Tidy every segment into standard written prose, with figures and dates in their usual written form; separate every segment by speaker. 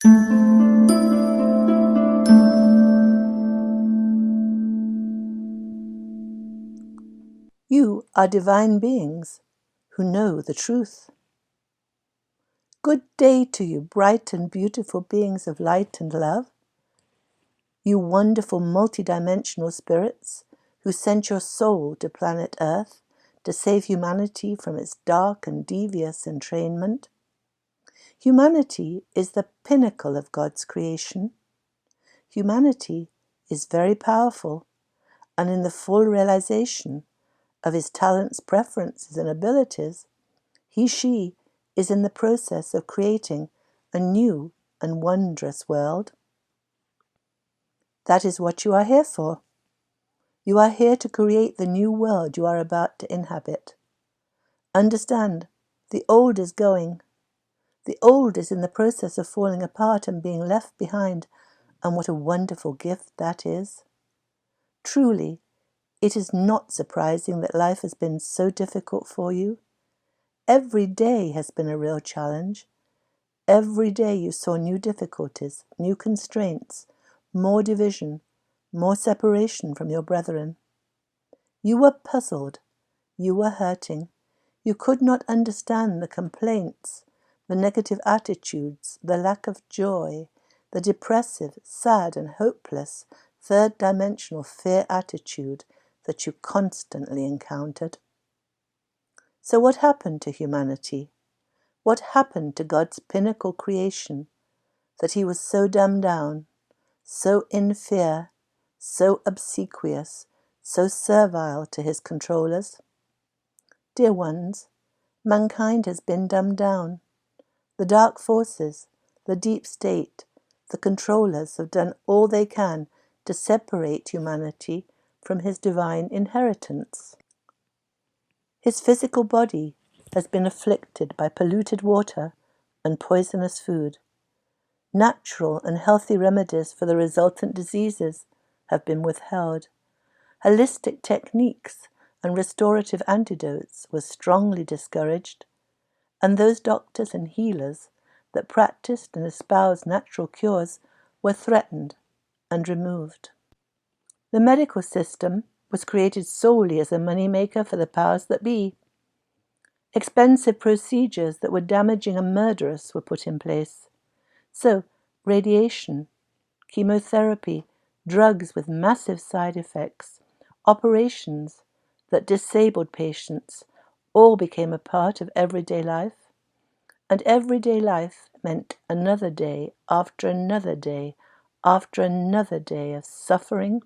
Speaker 1: You are divine beings who know the truth. Good day to you, bright and beautiful beings of light and love. You wonderful multidimensional spirits who sent your soul to planet Earth to save humanity from its dark and devious entrainment. Humanity is the pinnacle of God's creation. Humanity is very powerful, and in the full realization of his talents, preferences, and abilities, she is in the process of creating a new and wondrous world. That is what you are here for. You are here to create the new world you are about to inhabit. Understand, the old is going. The old is in the process of falling apart and being left behind, and what a wonderful gift that is. Truly, it is not surprising that life has been so difficult for you. Every day has been a real challenge. Every day you saw new difficulties, new constraints, more division, more separation from your brethren. You were puzzled. You were hurting. You could not understand the complaints, the negative attitudes, the lack of joy, the depressive, sad and hopeless, third-dimensional fear attitude that you constantly encountered. So what happened to humanity? What happened to God's pinnacle creation that he was so dumbed down, so in fear, so obsequious, so servile to his controllers? Dear ones, mankind has been dumbed down. The dark forces, the deep state, the controllers have done all they can to separate humanity from his divine inheritance. His physical body has been afflicted by polluted water and poisonous food. Natural and healthy remedies for the resultant diseases have been withheld. Holistic techniques and restorative antidotes were strongly discouraged, and those doctors and healers that practiced and espoused natural cures were threatened and removed. The medical system was created solely as a money-maker for the powers that be. Expensive procedures that were damaging and murderous were put in place. So, radiation, chemotherapy, drugs with massive side effects, operations that disabled patients, all became a part of everyday life. And everyday life meant another day after another day after another day of suffering.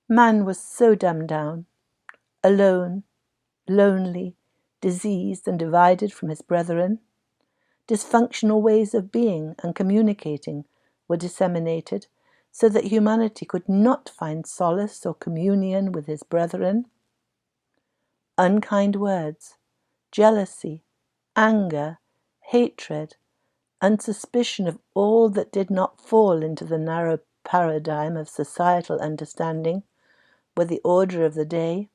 Speaker 1: Man was so dumbed down, alone, lonely, diseased and divided from his brethren. Dysfunctional ways of being and communicating were disseminated so that humanity could not find solace or communion with his brethren. Unkind words, jealousy, anger, hatred, and suspicion of all that did not fall into the narrow paradigm of societal understanding were the order of the day.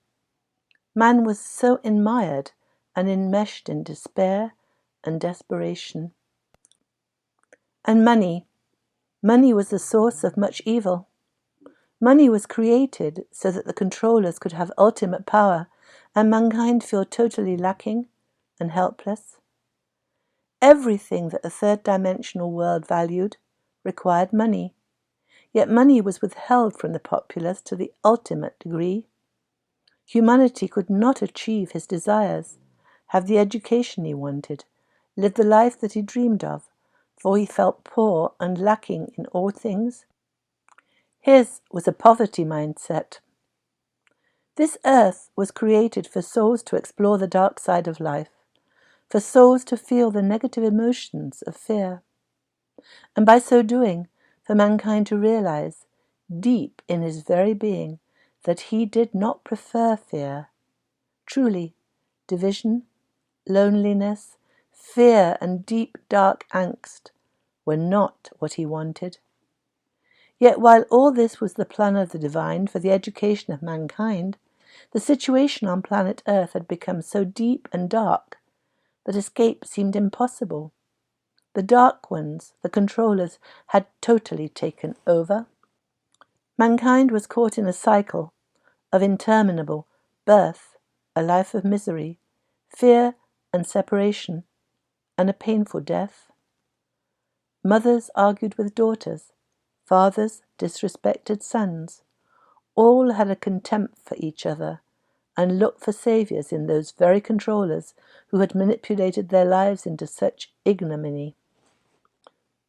Speaker 1: Man was so enmired and enmeshed in despair and desperation. And money was the source of much evil. Money was created so that the controllers could have ultimate power and mankind feel totally lacking and helpless. Everything that the third-dimensional world valued required money, yet money was withheld from the populace to the ultimate degree. Humanity could not achieve his desires, have the education he wanted, live the life that he dreamed of, for he felt poor and lacking in all things. His was a poverty mindset. This earth was created for souls to explore the dark side of life, for souls to feel the negative emotions of fear, and by so doing, for mankind to realize, deep in his very being, that he did not prefer fear. Truly, division, loneliness, fear, and deep dark angst were not what he wanted. Yet while all this was the plan of the divine for the education of mankind, the situation on planet Earth had become so deep and dark that escape seemed impossible. The dark ones, the controllers, had totally taken over. Mankind was caught in a cycle of interminable birth, a life of misery, fear and separation, and a painful death. Mothers argued with daughters, fathers disrespected sons. All had a contempt for each other and looked for saviours in those very controllers who had manipulated their lives into such ignominy.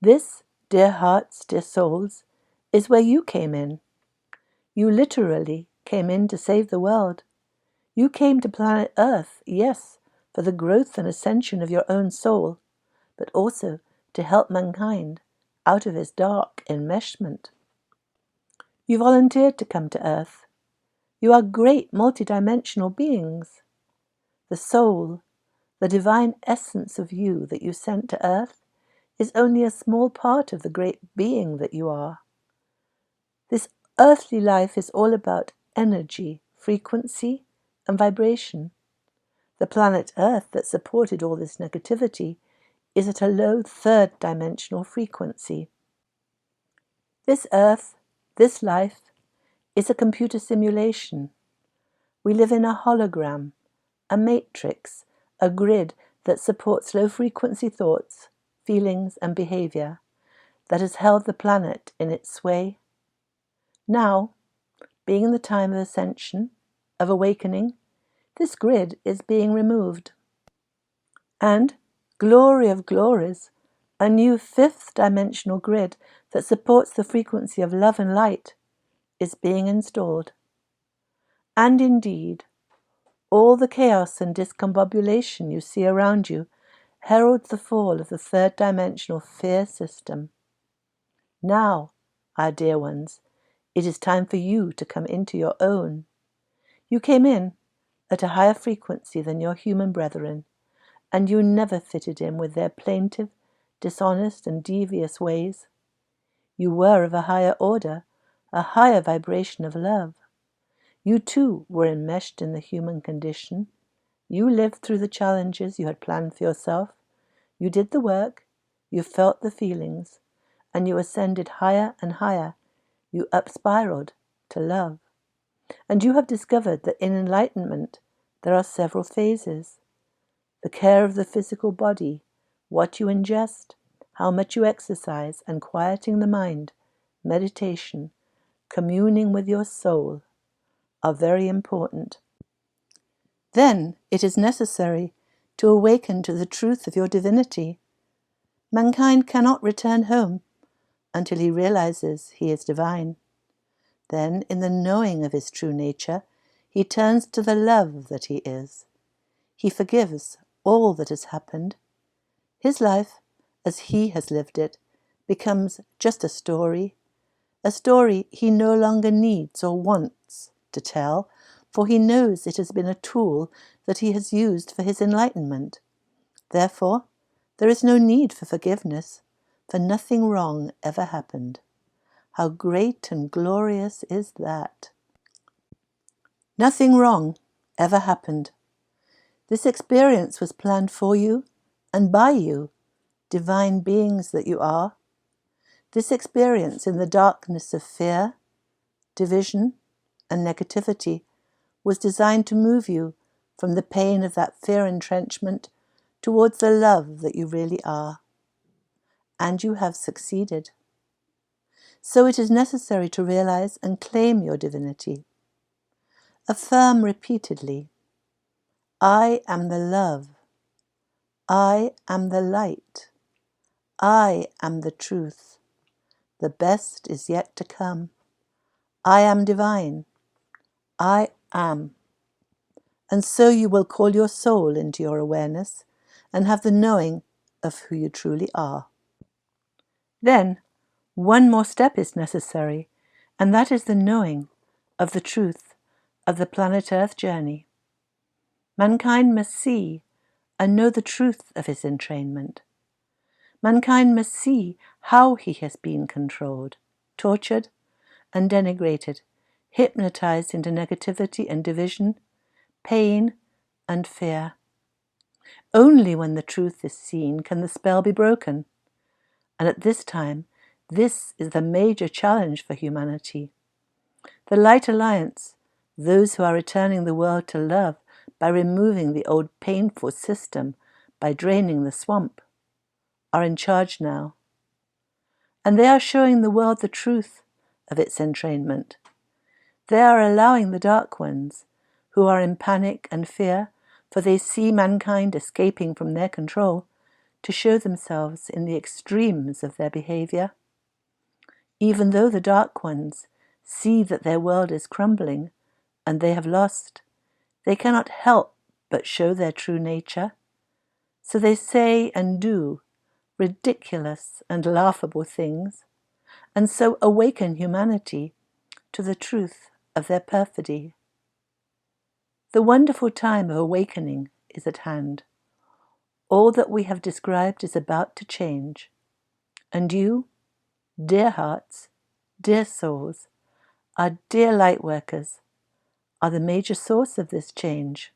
Speaker 1: This, dear hearts, dear souls, is where you came in. You literally came in to save the world. You came to planet Earth, yes, for the growth and ascension of your own soul, but also to help mankind out of his dark enmeshment. You volunteered to come to Earth. You are great multidimensional beings. The soul, the divine essence of you that you sent to Earth, is only a small part of the great being that you are. This earthly life is all about energy, frequency, and vibration. The planet Earth that supported all this negativity is at a low third-dimensional frequency. This Earth, this life, is a computer simulation. We live in a hologram, a matrix, a grid that supports low-frequency thoughts, feelings, and behavior that has held the planet in its sway. Now, being in the time of ascension, of awakening, this grid is being removed. And, glory of glories, a new fifth-dimensional grid that supports the frequency of love and light is being installed. And indeed, all the chaos and discombobulation you see around you heralds the fall of the third-dimensional fear system. Now, our dear ones, it is time for you to come into your own. You came in at a higher frequency than your human brethren, and you never fitted in with their plaintive, dishonest, and devious ways. You were of a higher order, a higher vibration of love. You too were enmeshed in the human condition. You lived through the challenges you had planned for yourself. You did the work, you felt the feelings, and you ascended higher and higher. You up-spiraled to love. And you have discovered that in enlightenment there are several phases. The care of the physical body, what you ingest, how much you exercise, and quieting the mind, meditation, communing with your soul, are very important. Then it is necessary to awaken to the truth of your divinity. Mankind cannot return home until he realizes he is divine. Then, in the knowing of his true nature, he turns to the love that he is. He forgives all that has happened. His life, as he has lived it, becomes just a story he no longer needs or wants to tell, for he knows it has been a tool that he has used for his enlightenment. Therefore, there is no need for forgiveness, for nothing wrong ever happened. How great and glorious is that! Nothing wrong ever happened. This experience was planned for you and by you, divine beings that you are. This experience in the darkness of fear, division, and negativity was designed to move you from the pain of that fear entrenchment towards the love that you really are. And you have succeeded. So it is necessary to realize and claim your divinity. Affirm repeatedly, I am the love. I am the light. I am the truth. The best is yet to come. I am divine. I am. And so you will call your soul into your awareness and have the knowing of who you truly are. Then, one more step is necessary, and that is the knowing of the truth of the planet Earth journey. Mankind must see and know the truth of his entrainment. Mankind must see how he has been controlled, tortured, and denigrated, hypnotized into negativity and division, pain and fear. Only when the truth is seen can the spell be broken. And at this time, this is the major challenge for humanity. The Light Alliance, those who are returning the world to love by removing the old painful system, by draining the swamp, are in charge now. And they are showing the world the truth of its entrainment. They are allowing the Dark Ones, who are in panic and fear, for they see mankind escaping from their control, to show themselves in the extremes of their behavior. Even though the Dark Ones see that their world is crumbling and they have lost, they cannot help but show their true nature. So they say and do ridiculous and laughable things, and so awaken humanity to the truth of their perfidy. The wonderful time of awakening is at hand. All that we have described is about to change. And you, dear hearts, dear souls, our dear Lightworkers, are the major source of this change.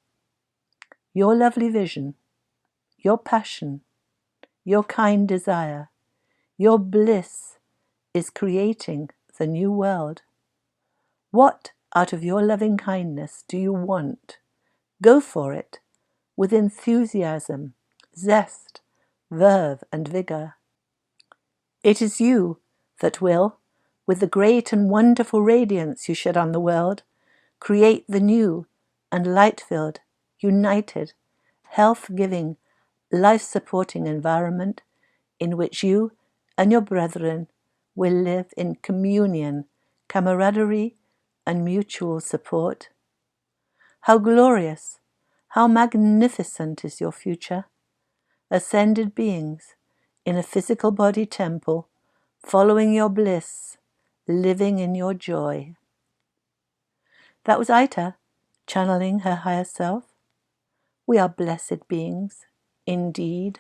Speaker 1: Your lovely vision, your passion, your kind desire, your bliss is creating the new world. What out of your loving kindness do you want? Go for it with enthusiasm, zest, verve, and vigor. It is you that will, with the great and wonderful radiance you shed on the world, create the new and light-filled, united, health-giving, life-supporting environment in which you and your brethren will live in communion, camaraderie, and mutual support. How glorious, how magnificent is your future, ascended beings in a physical body temple, following your bliss, living in your joy. That was Aita, channeling her higher self. We are blessed beings, indeed.